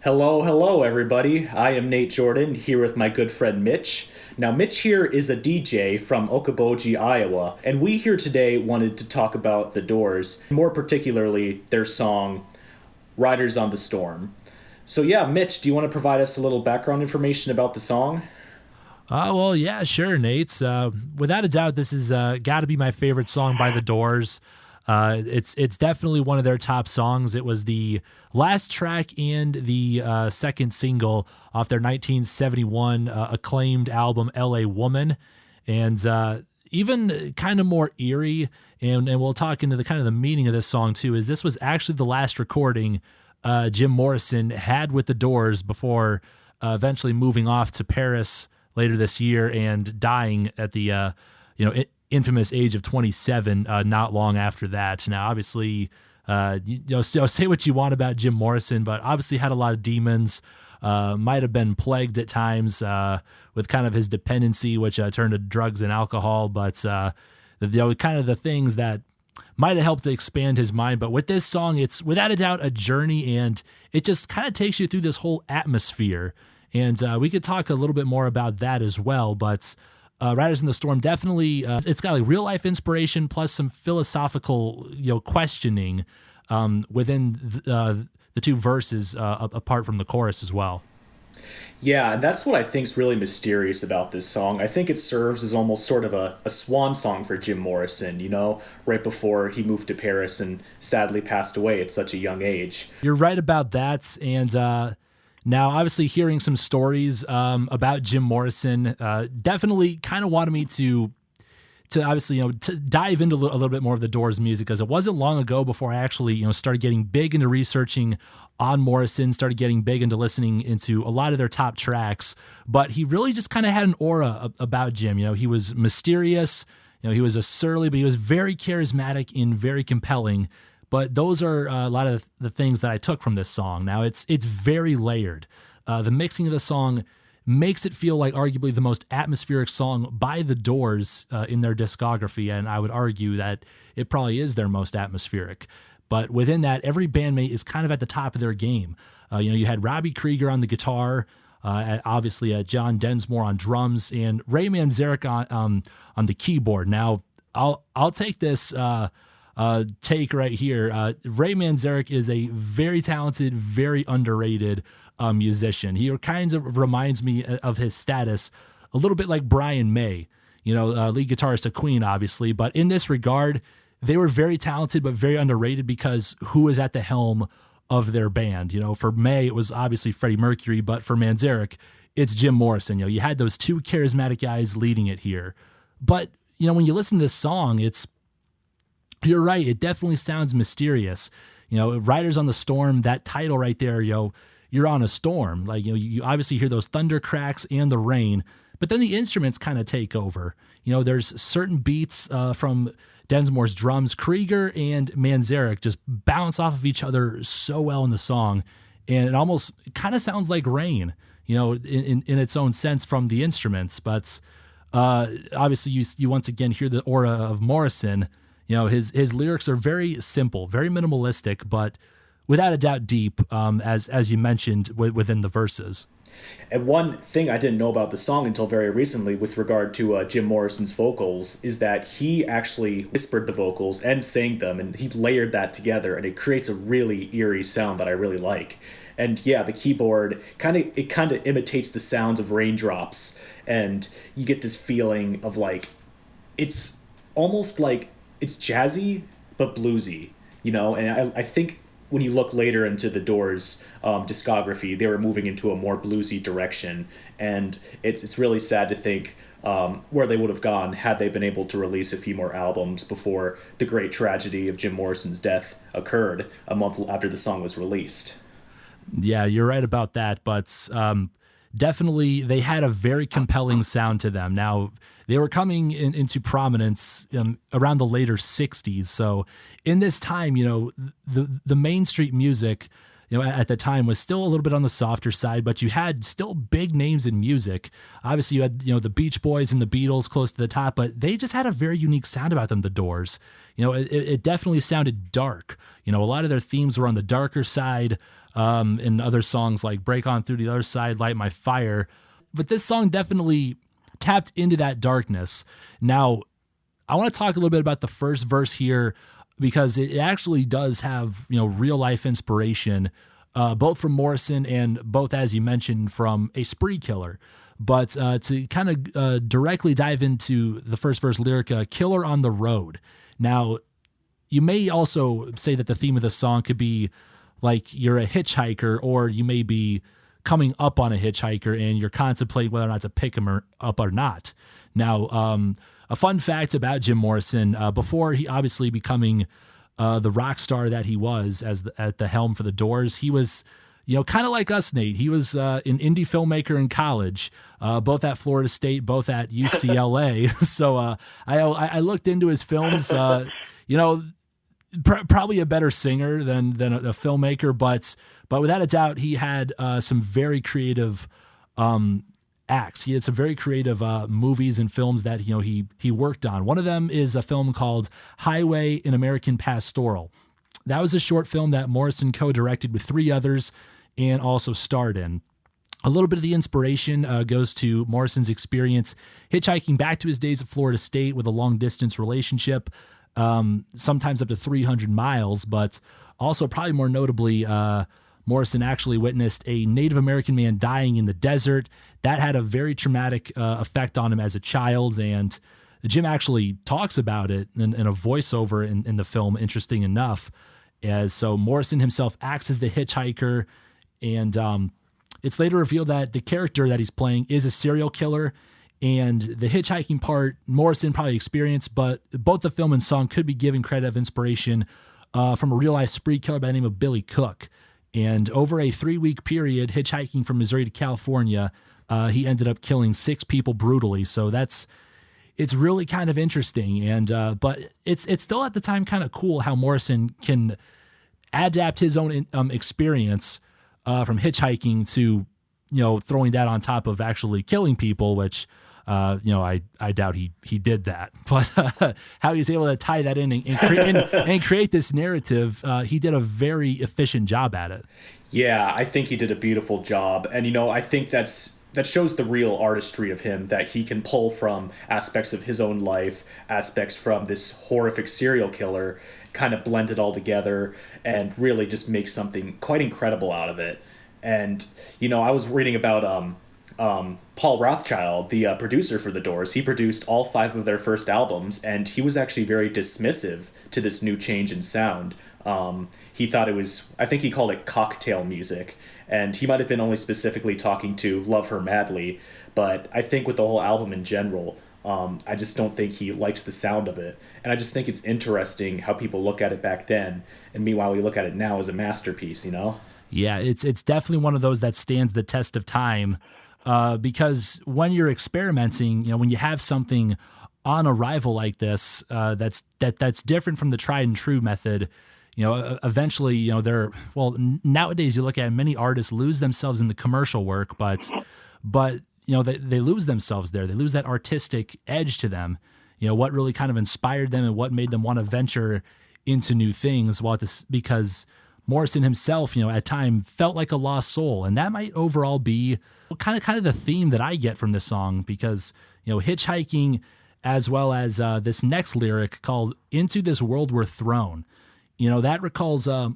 Hello, hello, everybody. I am Nate Jordan here with my good friend Mitch. Now, Mitch here is a DJ from Okoboji, Iowa, and we here today wanted to talk about The Doors, more particularly their song Riders on the Storm. So, yeah, Mitch, do you want to provide us a little background information about the song? Well, yeah, sure, Nate. Without a doubt, this is got to be my favorite song by The Doors. It's definitely one of their top songs. It was the last track and the second single off their 1971 acclaimed album "L.A. Woman," and even kind of more eerie. And we'll talk into the kind of the meaning of this song too. Is this was actually the last recording Jim Morrison had with The Doors before eventually moving off to Paris later this year and dying at the infamous age of 27 not long after that. Now, obviously, say what you want about Jim Morrison, but obviously had a lot of demons, might have been plagued at times with kind of his dependency, which turned to drugs and alcohol, but kind of the things that might have helped to expand his mind. But with this song, it's without a doubt a journey, and it just kind of takes you through this whole atmosphere. And we could talk a little bit more about that as well, but Riders in the Storm definitely it's got like real life inspiration plus some philosophical questioning within the two verses apart from the chorus as well. Yeah, and that's what I think's really mysterious about this song. I think it serves as almost sort of a swan song for Jim Morrison, right before he moved to Paris and sadly passed away at such a young age. You're right about that, and now, obviously, hearing some stories about Jim Morrison definitely kind of wanted me to obviously to dive into a little bit more of the Doors music, because it wasn't long ago before I actually started getting big into researching on Morrison, started getting big into listening into a lot of their top tracks. But he really just kind of had an aura about Jim. He was mysterious. He was a surly, but he was very charismatic and very compelling. But those are a lot of the things that I took from this song. Now, it's very layered. The mixing of the song makes it feel like arguably the most atmospheric song by The Doors in their discography, and I would argue that it probably is their most atmospheric. But within that, every bandmate is kind of at the top of their game. You had Robbie Krieger on the guitar, obviously John Densmore on drums, and Ray Manzarek on the keyboard. Now, I'll take this take right here. Ray Manzarek is a very talented, very underrated musician. He kind of reminds me of his status a little bit like Brian May, lead guitarist of Queen, obviously. But in this regard, they were very talented, but very underrated because who was at the helm of their band? For May, it was obviously Freddie Mercury, but for Manzarek, it's Jim Morrison. You had those two charismatic guys leading it here. But, when you listen to this song, you're right. It definitely sounds mysterious. Riders on the Storm, that title right there, you're on a storm. Like, you obviously hear those thunder cracks and the rain, but then the instruments kind of take over. There's certain beats from Densmore's drums. Krieger and Manzarek just bounce off of each other so well in the song. And it almost kind of sounds like rain, in its own sense from the instruments. But obviously you once again hear the aura of Morrison. His lyrics are very simple, very minimalistic, but without a doubt deep, as you mentioned within the verses. And one thing I didn't know about the song until very recently with regard to Jim Morrison's vocals is that he actually whispered the vocals and sang them, and he layered that together, and it creates a really eerie sound that I really like. And yeah, the keyboard kind of imitates the sounds of raindrops, and you get this feeling of like it's almost like it's jazzy but bluesy, and I think when you look later into the Doors discography, they were moving into a more bluesy direction, and it's really sad to think where they would have gone had they been able to release a few more albums before the great tragedy of Jim Morrison's death occurred a month after the song was released. Yeah, you're right about that, but definitely they had a very compelling sound to them. Now, they were coming into prominence around the later 60s. So in this time, the Main Street music, at the time was still a little bit on the softer side, but you had still big names in music. Obviously, you had, the Beach Boys and the Beatles close to the top, but they just had a very unique sound about them, the Doors. It definitely sounded dark. A lot of their themes were on the darker side. and other songs like Break On Through the Other Side, Light My Fire. But this song definitely tapped into that darkness. Now, I want to talk a little bit about the first verse here because it actually does have, real life inspiration, both from Morrison and both, as you mentioned, from a spree killer. But to kind of directly dive into the first verse lyric, Killer on the Road. Now, you may also say that the theme of the song could be like you're a hitchhiker, or you may be coming up on a hitchhiker and you're contemplating whether or not to pick him up or not. Now, a fun fact about Jim Morrison, before he obviously becoming the rock star that he was at the helm for the Doors, he was, kind of like us, Nate. He was an indie filmmaker in college, both at Florida State, both at UCLA. So I looked into his films, probably a better singer than a filmmaker, but without a doubt, he had some very creative acts. He had some very creative movies and films that he worked on. One of them is a film called Highway: An American Pastoral. That was a short film that Morrison co-directed with 3 others and also starred in. A little bit of the inspiration goes to Morrison's experience hitchhiking back to his days at Florida State with a long-distance relationship, sometimes up to 300 miles, but also probably more notably, Morrison actually witnessed a Native American man dying in the desert. That had a very traumatic effect on him as a child, and Jim actually talks about it in a voiceover in the film, interesting enough. So Morrison himself acts as the hitchhiker, and it's later revealed that the character that he's playing is a serial killer, and the hitchhiking part Morrison probably experienced, but both the film and song could be given credit of inspiration from a real-life spree killer by the name of Billy Cook. And over a 3-week period, hitchhiking from Missouri to California, he ended up killing 6 people brutally. So it's really kind of interesting. And but it's still at the time kind of cool how Morrison can adapt his own experience from hitchhiking to throwing that on top of actually killing people, which I doubt he did that, but how he's able to tie that in and create this narrative, he did a very efficient job at it. Yeah, I think he did a beautiful job, and I think that shows the real artistry of him, that he can pull from aspects of his own life, aspects from this horrific serial killer, kind of blend it all together, and really just make something quite incredible out of it. And I was reading about Paul Rothchild, the producer for the Doors. He produced all 5 of their first albums, and he was actually very dismissive to this new change in sound. He thought it was, I think he called it cocktail music, and he might have been only specifically talking to Love Her Madly, but I think with the whole album in general, I just don't think he likes the sound of it. And I just think it's interesting how people look at it back then, and meanwhile we look at it now as a masterpiece, Yeah, it's definitely one of those that stands the test of time. Because when you're experimenting, when you have something on arrival like this, that's different from the tried and true method, eventually, nowadays you look at many artists lose themselves in the commercial work, but they lose themselves there. They lose that artistic edge to them. What really kind of inspired them and what made them want to venture into new things. Because Morrison himself, at time felt like a lost soul, and that might overall be kind of the theme that I get from this song, because hitchhiking, as well as this next lyric called "Into This World We're Thrown." That recalls a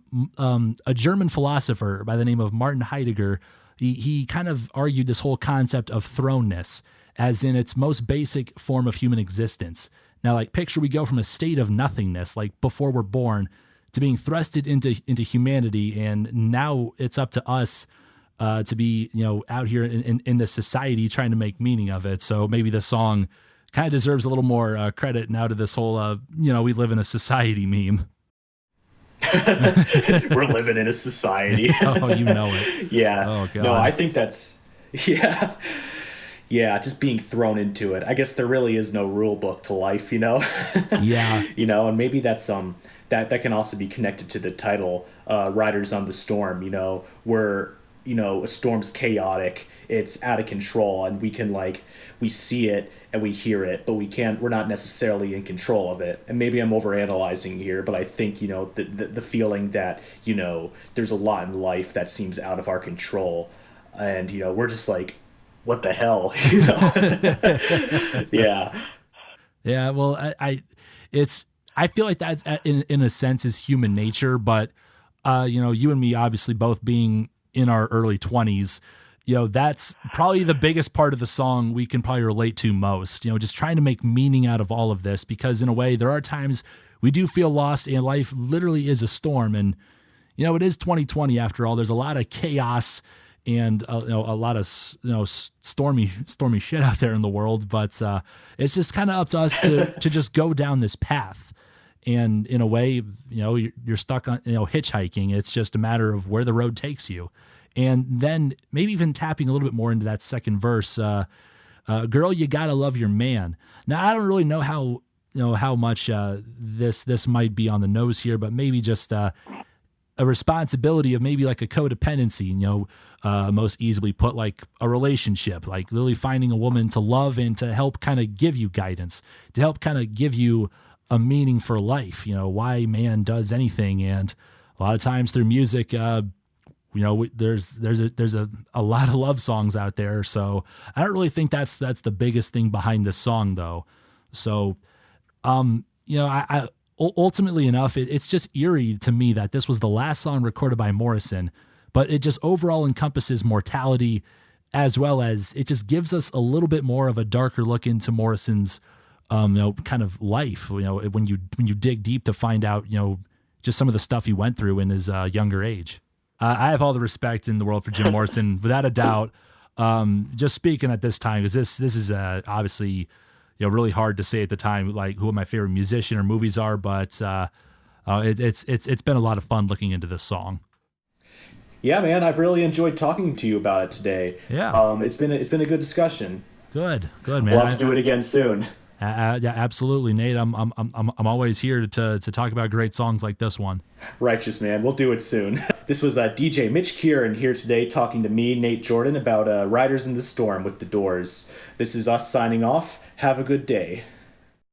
German philosopher by the name of Martin Heidegger. He kind of argued this whole concept of thrownness as in its most basic form of human existence. Now, like, picture we go from a state of nothingness, like before we're born, to being thrusted into humanity, and now it's up to us to be out here in the society trying to make meaning of it. So maybe the song kind of deserves a little more credit now to this whole we live in a society meme. We're living in a society. Oh, you know it. Yeah. Oh, God. No, I think that's yeah, just being thrown into it. I guess there really is no rule book to life, Yeah. And maybe that's that can also be connected to the title, Riders on the Storm, where a storm's chaotic, it's out of control, and we can like we see it and we hear it, but we're not necessarily in control of it. And maybe I'm overanalyzing here, but I think the feeling that there's a lot in life that seems out of our control, and we're just like, what the hell, yeah. Yeah, well, I feel like that's in a sense is human nature, but you and me obviously both being in our early 20s, that's probably the biggest part of the song we can probably relate to most. Just trying to make meaning out of all of this, because in a way there are times we do feel lost and life literally is a storm, and it is 2020 after all. There's a lot of chaos and a lot of stormy shit out there in the world, but it's just kind of up to us to just go down this path. And in a way, you're stuck on hitchhiking. It's just a matter of where the road takes you. And then maybe even tapping a little bit more into that second verse, girl, you gotta love your man. Now I don't really know how much this might be on the nose here, but maybe just a responsibility of maybe like a codependency, most easily put, like a relationship, like really finding a woman to love and to help kind of give you guidance, to help kind of give you a meaning for life, why man does anything. And a lot of times through music, there's a lot of love songs out there. So I don't really think that's the biggest thing behind this song though. So, I ultimately enough, it's just eerie to me that this was the last song recorded by Morrison, but it just overall encompasses mortality, as well as it just gives us a little bit more of a darker look into Morrison's kind of life, when you dig deep to find out, just some of the stuff he went through in his younger age. I have all the respect in the world for Jim Morrison, without a doubt. Just speaking at this time, because this is obviously, really hard to say at the time, like who my favorite musician or movies are, but it's been a lot of fun looking into this song. Yeah, man, I've really enjoyed talking to you about it today. Yeah, it's been a good discussion. Good, man. We'll have to do it again soon. Yeah, absolutely, Nate. I'm always here to talk about great songs like this one. Righteous, man. We'll do it soon. This was DJ Mitch Kieran here today talking to me, Nate Jordan, about Riders in the Storm with The Doors. This is us signing off. Have a good day.